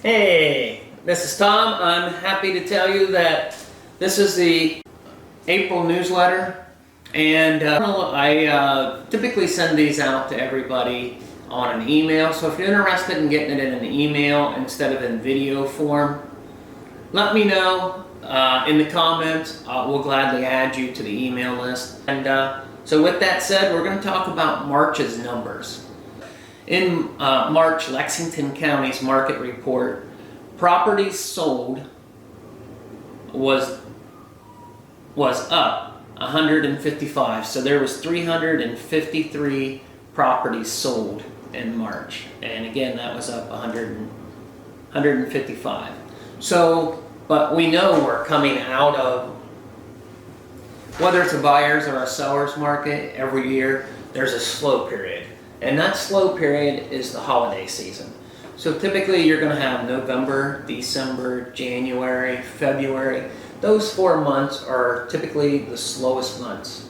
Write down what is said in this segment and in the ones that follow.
Hey, this is Tom. I'm happy to tell you that this is the April newsletter, and I typically send these out to everybody on an email. So if you're interested in getting it in an email instead of in video form, let me know in the comments. We'll gladly add you to the email list. And so with that said, we're going to talk about March's numbers. In March, Lexington County's market report, properties sold was up 155. So there was 353 properties sold in March. And again, that was up 155. So, but we know we're coming out of, whether it's a buyer's or a seller's market, every year there's a slow period. And that slow period is the holiday season. So typically you're going to have November, December, January, February. Those 4 months are typically the slowest months.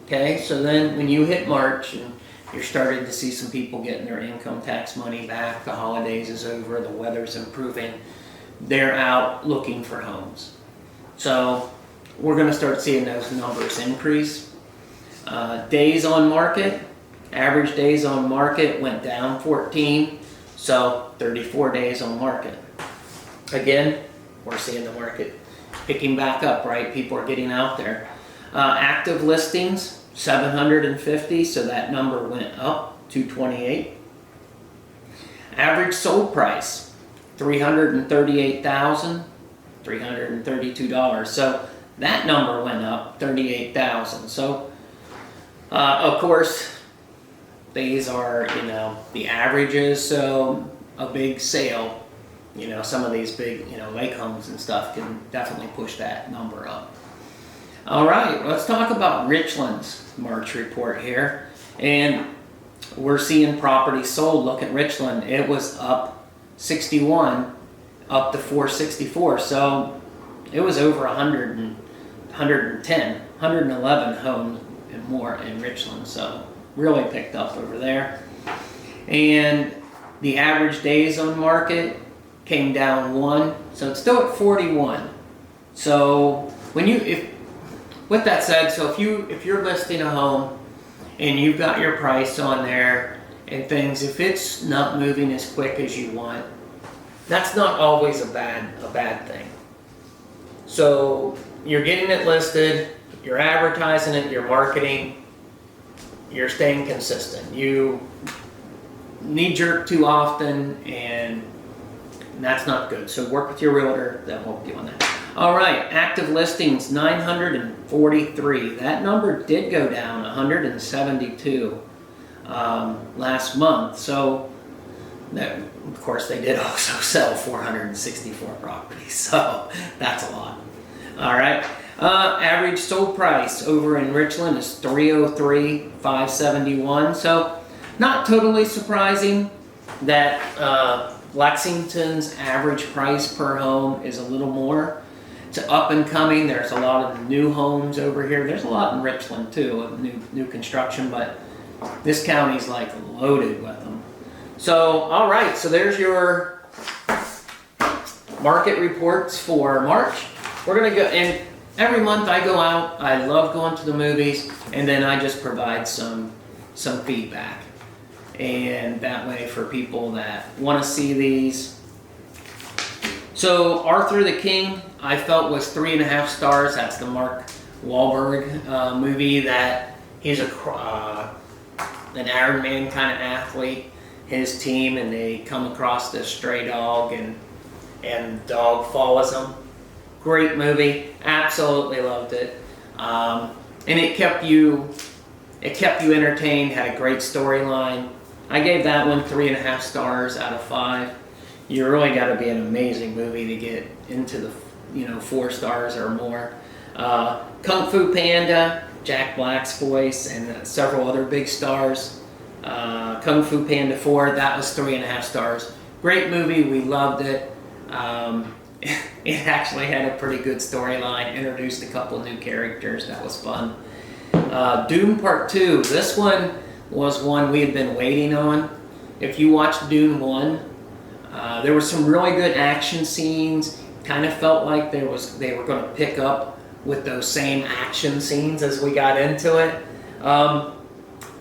Okay, so then when you hit March and you're starting to see some people getting their income tax money back, the holidays is over, the weather's improving, they're out looking for homes. So we're going to start seeing those numbers increase. Days on market. Average days on market went down 14, so 34 days on market. Again, we're seeing the market picking back up, right? People are getting out there. Active listings, 750, so that number went up to 28. Average sold price, $338,332. So that number went up 38,000. So of course, these are, the averages, so a big sale, some of these big, lake homes and stuff can definitely push that number up. All right, let's talk about Richland's March report here. And we're seeing properties sold. Look at Richland. It was up 61, up to 464. So it was over 110, 111 homes and more in Richland. So really picked up over there. And the average days on market came down 1, so it's still at 41. So with that said, so if you're listing a home and you've got your price on there and things, if it's not moving as quick as you want, that's not always a bad thing. So you're getting it listed, you're advertising it, you're marketing, you're staying consistent. You knee-jerk too often, and that's not good. So work with your realtor that will help you on that. All right, active listings, 943. That number did go down 172 last month. So that, of course, they did also sell 464 properties. So that's a lot. All right. Average sold price over in Richland is $303,571. So not totally surprising that Lexington's average price per home is a little more. It's up and coming. There's a lot of new homes over here. There's a lot in Richland too of new construction, but this county's like loaded with them. So all right, so there's your market reports for March. We're gonna go and every month I go out, I love going to the movies, and then I just provide some feedback. And that way for people that want to see these. So Arthur the King, I felt was 3.5 stars. That's the Mark Wahlberg movie that he's an Iron Man kind of athlete, his team, and they come across this stray dog and the dog follows them. Great movie, absolutely loved it, and it kept you entertained. Had a great storyline. I gave that one 3.5 stars out of 5. You really got to be an amazing movie to get into the 4 stars or more. Kung Fu Panda, Jack Black's voice, and several other big stars. Kung Fu Panda 4, that was 3.5 stars. Great movie, we loved it. It actually had a pretty good storyline, introduced a couple new characters, that was fun. Dune Part 2, this one was one we had been waiting on. If you watched Dune 1, There were some really good action scenes. Kind of felt like they were going to pick up with those same action scenes as we got into it.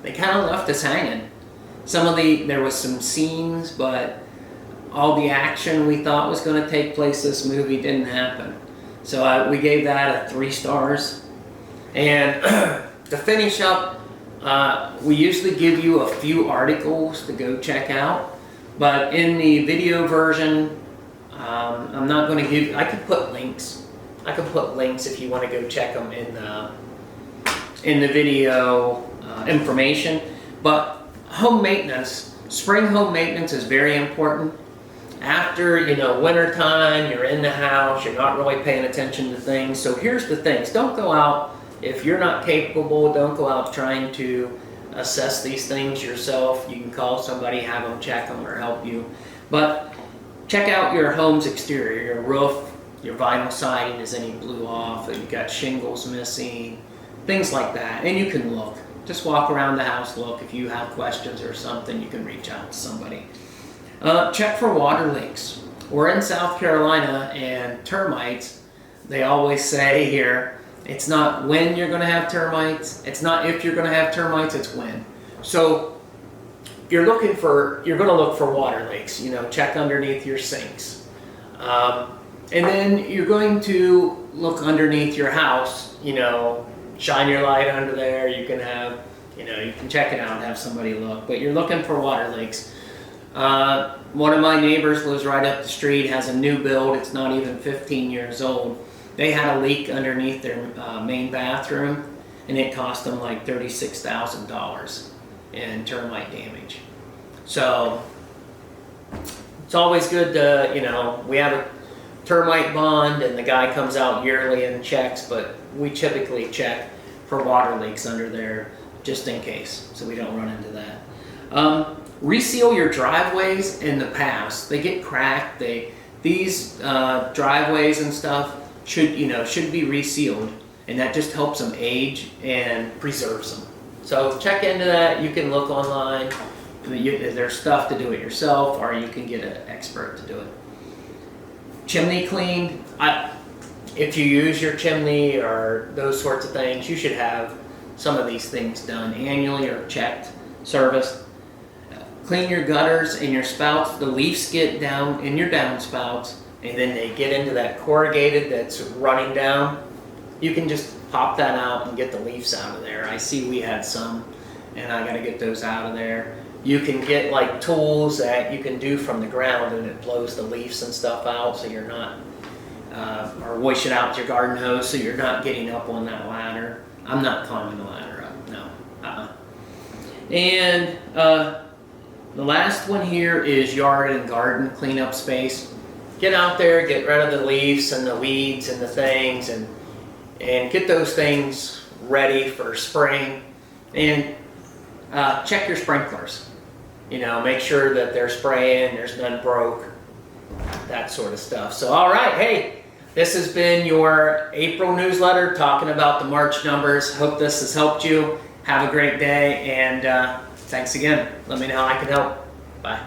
They kind of left us hanging. There was some scenes, but all the action we thought was going to take place this movie didn't happen. So we gave that a 3 stars. And to finish up, we usually give you a few articles to go check out, but in the video version, I'm not going to give. I could put links. I could put links if you want to go check them in the video information. But home maintenance, spring home maintenance is very important. After, winter time, you're in the house, you're not really paying attention to things. So here's the things. Don't go out, if you're not capable, don't go out trying to assess these things yourself. You can call somebody, have them check them or help you. But check out your home's exterior, your roof, your vinyl siding, is any blew off, you've got shingles missing, things like that. And you can look. Just walk around the house, look. If you have questions or something, you can reach out to somebody. Check for water leaks. We're in South Carolina, and termites, they always say here, it's not when you're going to have termites, it's not if you're going to have termites, it's when. So you're going to look for water leaks, check underneath your sinks. And then you're going to look underneath your house, shine your light under there. You can have, you can check it out and have somebody look, but you're looking for water leaks. One of my neighbors lives right up the street, has a new build, it's not even 15 years old. They had a leak underneath their main bathroom, and it cost them like $36,000 in termite damage. So it's always good to, we have a termite bond, and the guy comes out yearly and checks, but we typically check for water leaks under there just in case, so we don't run into that. Reseal your driveways in the past. They get cracked. These driveways and stuff should be resealed, and that just helps them age and preserves them. So check into that. You can look online. There's stuff to do it yourself, or you can get an expert to do it. Chimney cleaned. If you use your chimney or those sorts of things, you should have some of these things done annually or checked, serviced. Clean your gutters and your spouts. The leaves get down in your downspouts, and then they get into that corrugated that's running down. You can just pop that out and get the leaves out of there. I see we had some, and I got to get those out of there. You can get like tools that you can do from the ground, and it blows the leaves and stuff out, so you're not, or wash it out with your garden hose, so you're not getting up on that ladder. I'm not climbing the ladder up, no. And the last one here is yard and garden cleanup space. Get out there, get rid of the leaves and the weeds and the things, and get those things ready for spring. And check your sprinklers. Make sure that they're spraying, there's none broke, that sort of stuff. So, all right, hey, this has been your April newsletter talking about the March numbers. Hope this has helped you. Have a great day, and thanks again. Let me know how I can help. Bye.